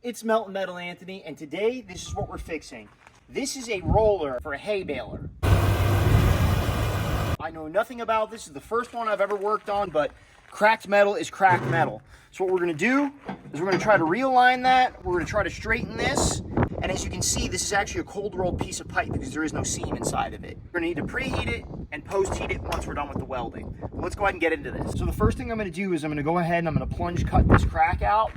It's Melting Metal Anthony, and today this is what we're fixing. This is a roller for a hay baler. I know nothing about this. This is the first one I've ever worked on, but cracked metal is cracked metal. So what we're gonna do is we're gonna try to realign that. We're gonna try to straighten this. And as you can see, this is actually a cold rolled piece of pipe because there is no seam inside of it. We're gonna need to preheat it and post-heat it once we're done with the welding. But let's go ahead and get into this. So the first thing I'm gonna do is I'm gonna go ahead and I'm gonna plunge cut this crack out.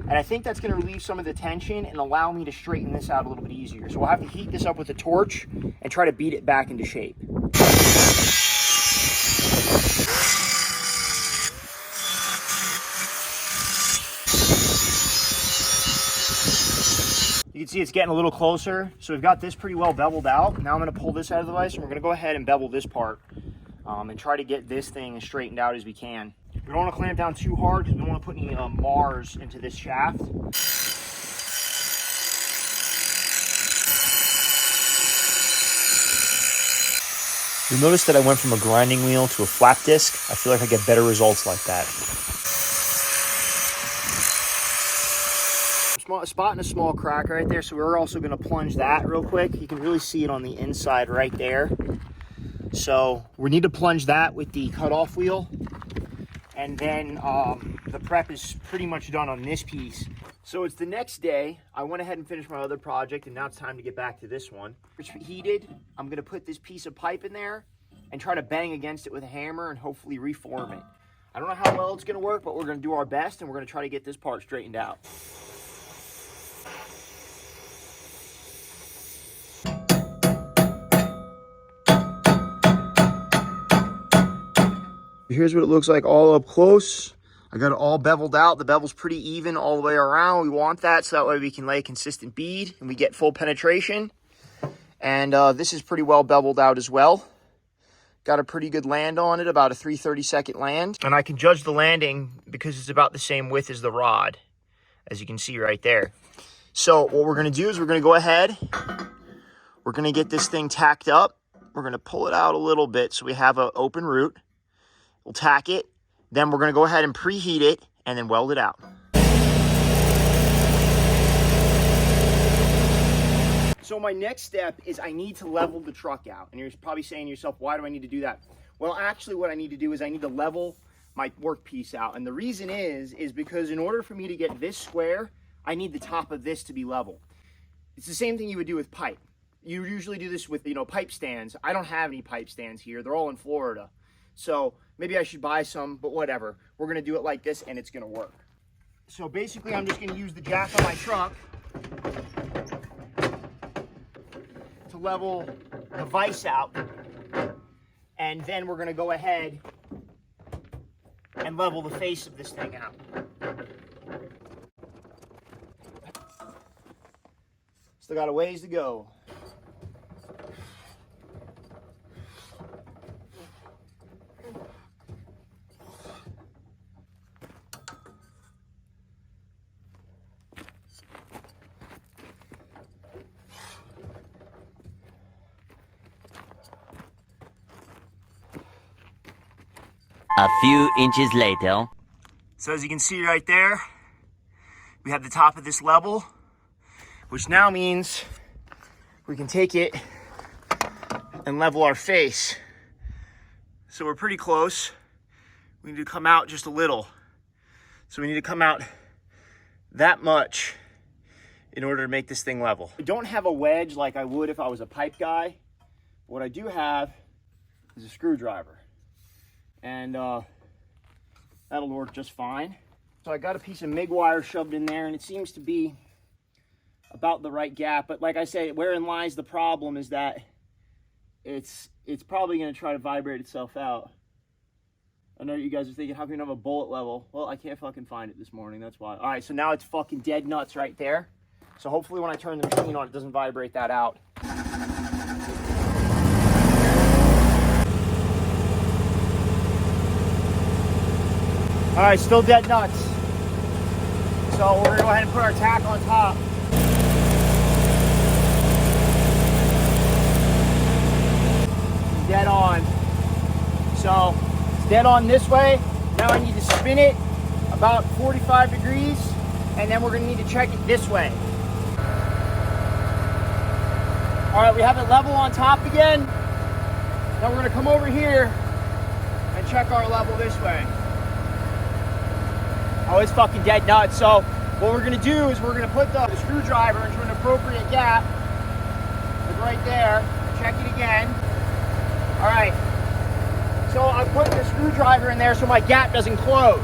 And I think that's gonna relieve some of the tension and allow me to straighten this out a little bit easier. So we'll have to heat this up with a torch and try to beat it back into shape. You can see it's getting a little closer. So we've got this pretty well beveled out. Now I'm gonna pull this out of the vise and we're gonna go ahead and bevel this part and try to get this thing as straightened out as we can. We don't wanna clamp down too hard because we don't wanna put any Mars into this shaft. You'll notice that I went from a grinding wheel to a flat disc. I feel like I get better results like that. Spotting a small crack right there, so we're also going to plunge that real quick. You can really see it on the inside right there. So we need to plunge that with the cutoff wheel, and then the prep is pretty much done on this piece. So it's the next day. I went ahead and finished my other project, and now it's time to get back to this one. It's heated. I'm going to put this piece of pipe in there and try to bang against it with a hammer and hopefully reform it. I don't know how well it's going to work, but we're going to do our best, and we're going to try to get this part straightened out. Here's what it looks like all up close. I got it all beveled out. The bevel's pretty even all the way around. We want that so that way we can lay a consistent bead and we get full penetration. And this is pretty well beveled out as well. Got a pretty good land on it, about a 3/32 land. And I can judge the landing because it's about the same width as the rod, as you can see right there. So what we're gonna do is we're gonna go ahead. We're gonna get this thing tacked up. We're gonna pull it out a little bit so we have an open root. We'll tack it, then we're gonna go ahead and preheat it and then weld it out. So my next step is I need to level the truck out. And you're probably saying to yourself, why do I need to do that? Well, actually what I need to do is I need to level my workpiece out. And the reason is because in order for me to get this square, I need the top of this to be level. It's the same thing you would do with pipe. You usually do this with, pipe stands. I don't have any pipe stands here. They're all in Florida. So maybe I should buy some, but whatever. We're gonna do it like this and it's gonna work. So basically I'm just gonna use the jack on my truck to level the vise out. And then we're gonna go ahead and level the face of this thing out. Still got a ways to go. A few inches later. So as you can see right there, we have the top of this level, which now means we can take it and level our face. So we're pretty close. We need to come out just a little. So we need to come out that much in order to make this thing level. I don't have a wedge like I would if I was a pipe guy. What I do have is a screwdriver. And that'll work just fine. So I got a piece of MIG wire shoved in there and it seems to be about the right gap. But like I say, wherein lies the problem is that it's probably gonna try to vibrate itself out. I know you guys are thinking, how can you have a bullet level? Well, I can't fucking find it this morning, that's why. All right, so now it's fucking dead nuts right there. So hopefully when I turn the machine on, it doesn't vibrate that out. All right, still dead nuts. So we're gonna go ahead and put our tack on top. Dead on. So it's dead on this way. Now I need to spin it about 45 degrees and then we're gonna need to check it this way. All right, we have it level on top again. Now we're gonna come over here and check our level this way. Oh, it's fucking dead nuts. So what we're gonna do is we're gonna put the screwdriver into an appropriate gap, like right there, check it again. All right, so I'm putting the screwdriver in there so my gap doesn't close.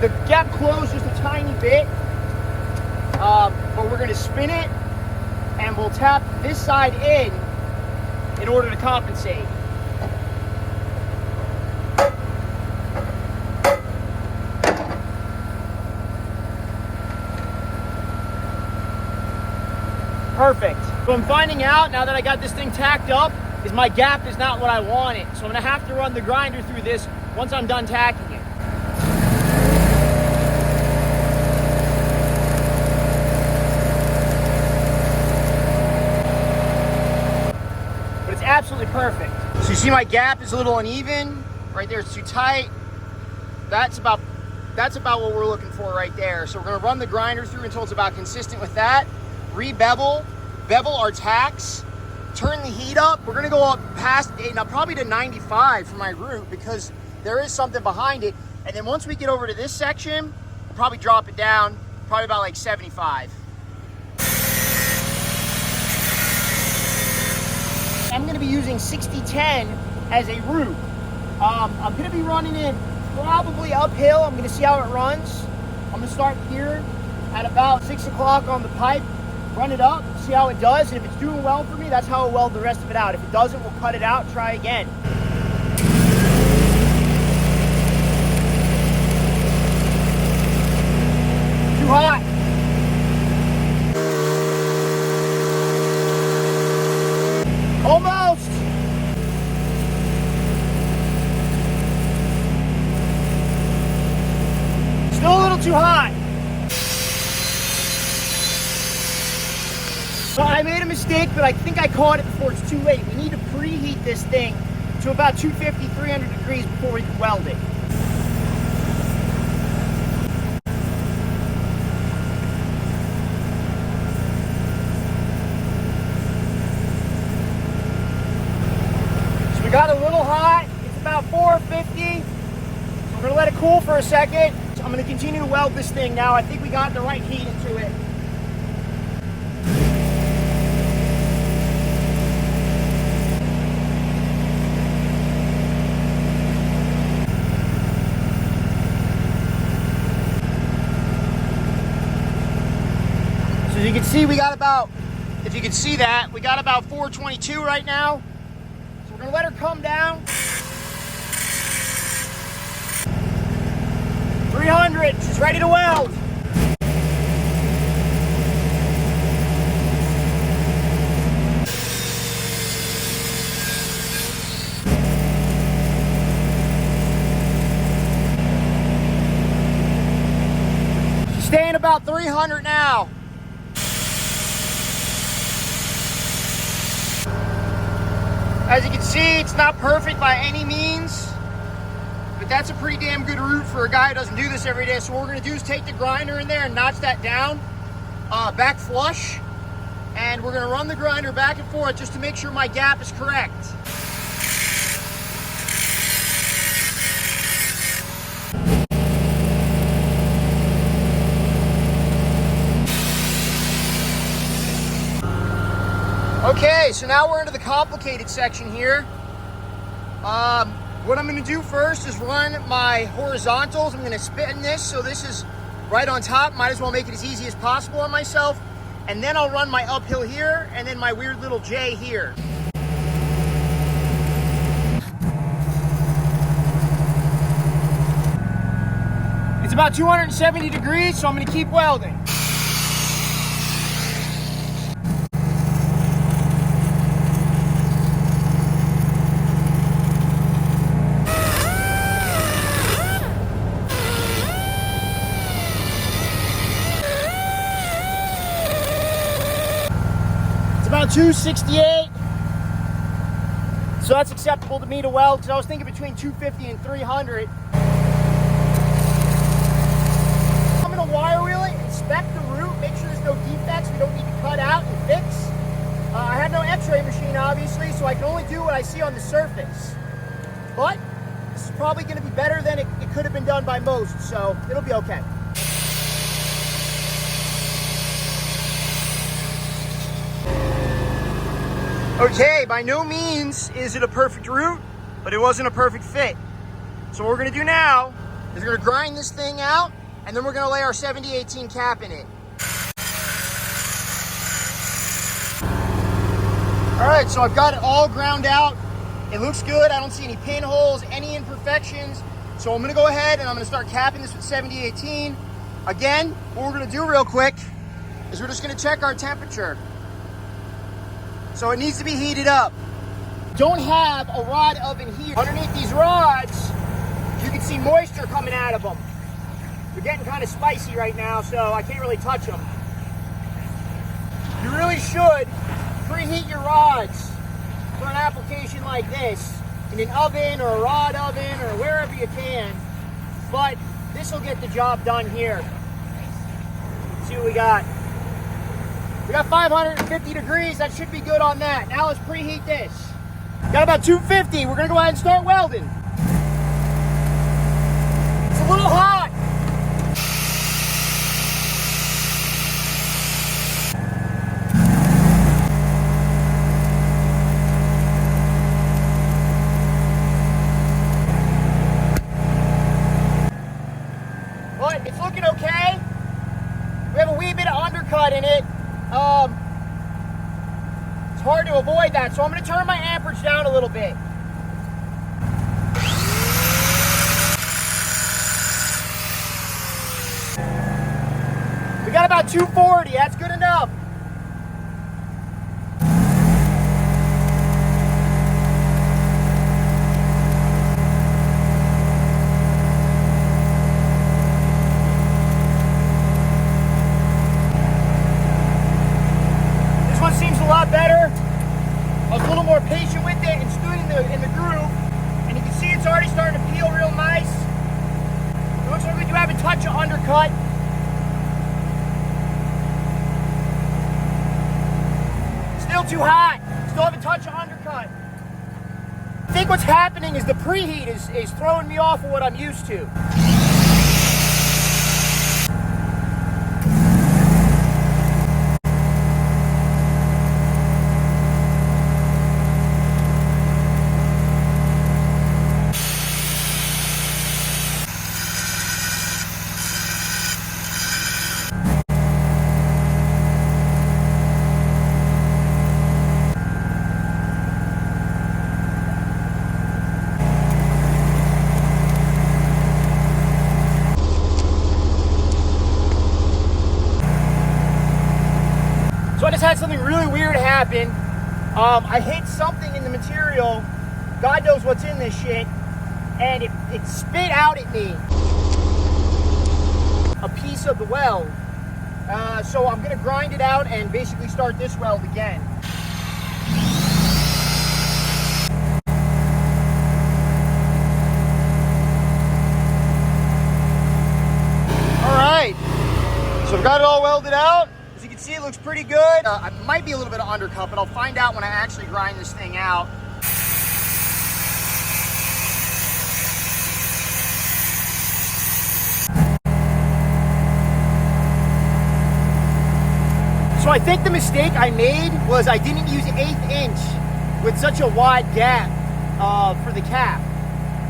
The gap closed just a tiny bit, but we're gonna spin it and we'll tap this side in order to compensate. Perfect. So I'm finding out now that I got this thing tacked up is my gap is not what I wanted. So I'm gonna have to run the grinder through this once I'm done tacking it. But it's absolutely perfect. So you see my gap is a little uneven. Right there, it's too tight. That's about what we're looking for right there. So we're gonna run the grinder through until it's about consistent with that. Re-bevel, bevel our tacks, turn the heat up. We're gonna go up past, now probably to 95 for my root because there is something behind it. And then once we get over to this section, we'll probably drop it down, probably about like 75. I'm gonna be using 60-10 as a root. I'm gonna be running it probably uphill. I'm gonna see how it runs. I'm gonna start here at about 6 o'clock on the pipe, run it up, see how it does, and if it's doing well for me, that's how I'll weld the rest of it out. If it doesn't, we'll cut it out, try again. Too hot. Almost. Still a little too hot. So I made a mistake, but I think I caught it before it's too late. We need to preheat this thing to about 250, 300 degrees before we can weld it. So we got a little hot. It's about 450. So we're gonna let it cool for a second. So I'm gonna continue to weld this thing now. I think we got the right heat into it. So you can see we got about, if you can see that, we got about 422 right now. So we're gonna let her come down. 300, she's ready to weld. She's staying about 300 now. As you can see, it's not perfect by any means, but that's a pretty damn good root for a guy who doesn't do this every day. So what we're gonna do is take the grinder in there and notch that down, back flush, and we're gonna run the grinder back and forth just to make sure my gap is correct. Okay, so now we're into the complicated section here. What I'm gonna do first is run my horizontals. I'm gonna spin this so this is right on top. Might as well make it as easy as possible on myself. And then I'll run my uphill here and then my weird little J here. It's about 270 degrees, so I'm gonna keep welding. About 268. So that's acceptable to me to weld, because I was thinking between 250 and 300. I'm gonna wire wheel it, inspect the root, make sure there's no defects we don't need to cut out and fix. I have no x-ray machine, obviously, so I can only do what I see on the surface. But this is probably gonna be better than it could have been done by most, so it'll be okay. Okay, by no means is it a perfect root, but it wasn't a perfect fit. So what we're gonna do now is we're gonna grind this thing out, and then we're gonna lay our 7018 cap in it. All right, so I've got it all ground out. It looks good. I don't see any pinholes, any imperfections. So I'm gonna go ahead and I'm gonna start capping this with 7018. Again, what we're gonna do real quick is we're just gonna check our temperature. So it needs to be heated up. Don't have a rod oven here. Underneath these rods, you can see moisture coming out of them. They're getting kind of spicy right now, so I can't really touch them. You really should preheat your rods for an application like this in an oven or a rod oven or wherever you can. But this will get the job done here. Let's see what we got. We got 550 degrees, that should be good on that. Now let's preheat this. Got about 250, we're gonna go ahead and start welding. It's a little hot. But it's looking okay. We have a wee bit of undercut in it. It's hard to avoid that, so I'm going to turn my amperage down a little bit. We got about 240, that's good enough. Seems a lot better. I was a little more patient with it and stood in the groove, and you can see it's already starting to peel real nice. It looks like we do have a touch of undercut. Still too hot. Still have a touch of undercut. I think what's happening is the preheat is throwing me off of what I'm used to. So I just had something really weird happen. I hit something in the material, God knows what's in this shit, and it spit out at me a piece of the weld. So I'm gonna grind it out and basically start this weld again. All right, so I've got it all welded out. As you can see, it looks pretty good. It might be a little bit of undercut, but I'll find out when I actually grind this thing out. So I think the mistake I made was I didn't use 1/8 inch with such a wide gap for the cap.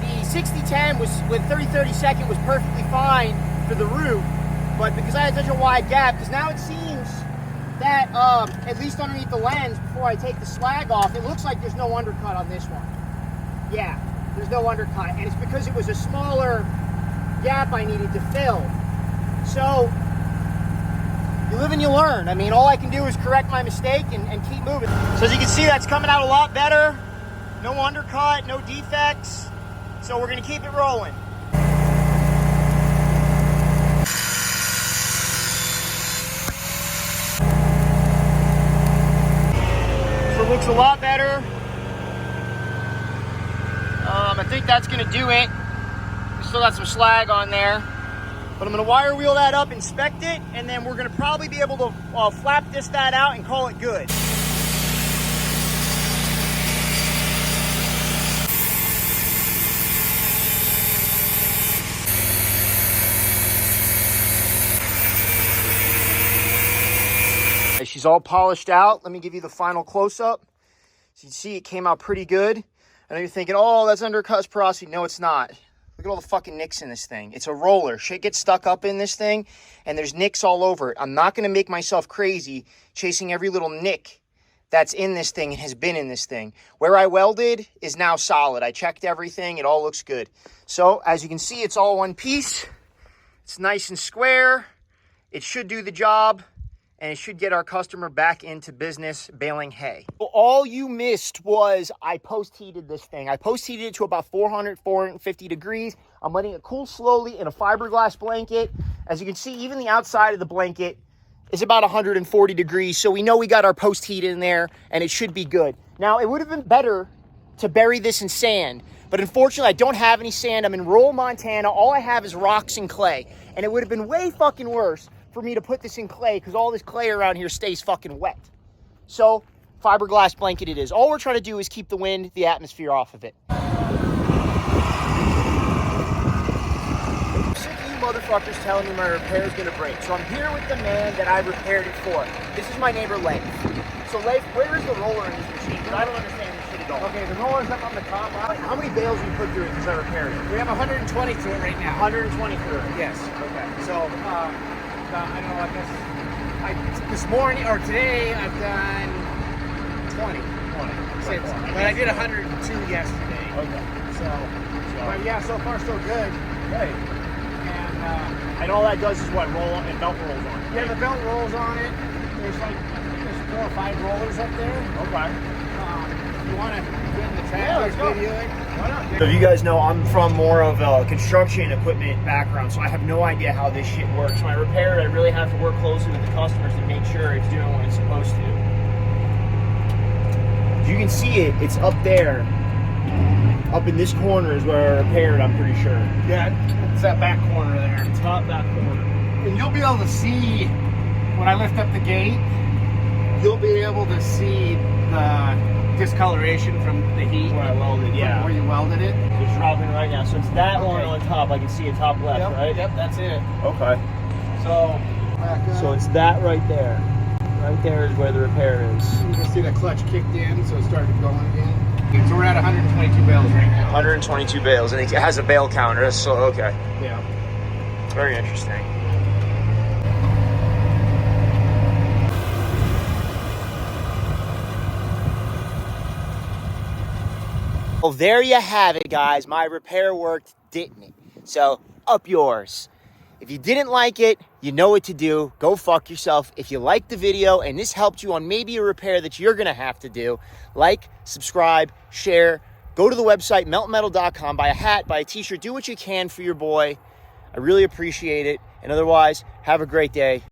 The 6010 was with 30/32 was perfectly fine for the root, but because I had such a wide gap, because now it seems that at least underneath the lens, before I take the slag off, it looks like there's no undercut on this one. Yeah, there's no undercut, and it's because it was a smaller gap I needed to fill. So you live and you learn. I mean, all I can do is correct my mistake and keep moving. So as you can see, that's coming out a lot better. No undercut, no defects. So we're gonna keep it rolling. So it looks a lot better. I think that's gonna do it. We still got some slag on there. But I'm gonna wire wheel that up, inspect it, and then we're gonna probably be able to flap that out and call it good. She's all polished out. Let me give you the final close-up. So you can see it came out pretty good. I know you're thinking, oh, that's undercut porosity. No, it's not. Look at all the fucking nicks in this thing. It's a roller. Shit gets stuck up in this thing, and there's nicks all over it. I'm not going to make myself crazy chasing every little nick that's in this thing and has been in this thing. Where I welded is now solid. I checked everything. It all looks good. So, as you can see, it's all one piece. It's nice and square. It should do the job, and it should get our customer back into business baling hay. All you missed was I post-heated this thing. I post-heated it to about 400, 450 degrees. I'm letting it cool slowly in a fiberglass blanket. As you can see, even the outside of the blanket is about 140 degrees, so we know we got our post-heat in there, and it should be good. Now, it would have been better to bury this in sand, but unfortunately, I don't have any sand. I'm in rural Montana. All I have is rocks and clay, and it would have been way fucking worse for me to put this in clay because all this clay around here stays fucking wet. So, fiberglass blanket it is. All we're trying to do is keep the wind, the atmosphere off of it. I'm sick of you motherfuckers telling me my repair is gonna break. So I'm here with the man that I repaired it for. This is my neighbor, Leif. So Leif, where is the roller in this machine? Because I don't understand this shit at all. Okay, the roller's up on the top. How many bales do you put through it since I repaired it? We have 120 through it right now. 120 through it? Yes. Okay. So, I don't know, I guess this morning or today I've done 20. But I did 102 yesterday. Okay. So, but yeah, so far so good. Right. And all that does is what? Roll on and belt rolls on it. yeah, the belt rolls on it. There's like, there's 4 or 5 rollers up there. Okay. If you want to get in the Yeah, let's go. video it. Why not? So if you guys know, I'm from more of a construction equipment background, so I have no idea how this shit works. When I repair it, I really have to work closely with the customers to make sure it's doing what it's supposed to. As you can see it, it's up there. Up in this corner is where I repaired, I'm pretty sure. Yeah, it's that back corner there. Top back corner. And you'll be able to see, when I lift up the gate, you'll be able to see the discoloration from the heat. Where I welded, yeah. Where you welded it. It's dropping right now. So it's that Okay. one on top. I can see it top left, Yep, right? Yep, that's it. Okay. So, back up. So it's that right there. Right there is where the repair is. You can see the clutch kicked in, so it started going again. So we're at 122 bales right now. 122 bales, and it has a bale counter, so okay. Yeah. Very interesting. Well, there you have it, guys. My repair worked, didn't it? So, up yours. If you didn't like it, you know what to do. Go fuck yourself. If you liked the video and this helped you on maybe a repair that you're going to have to do, like, subscribe, share, go to the website, meltmetal.com, buy a hat, buy a t-shirt, do what you can for your boy. I really appreciate it. And otherwise, have a great day.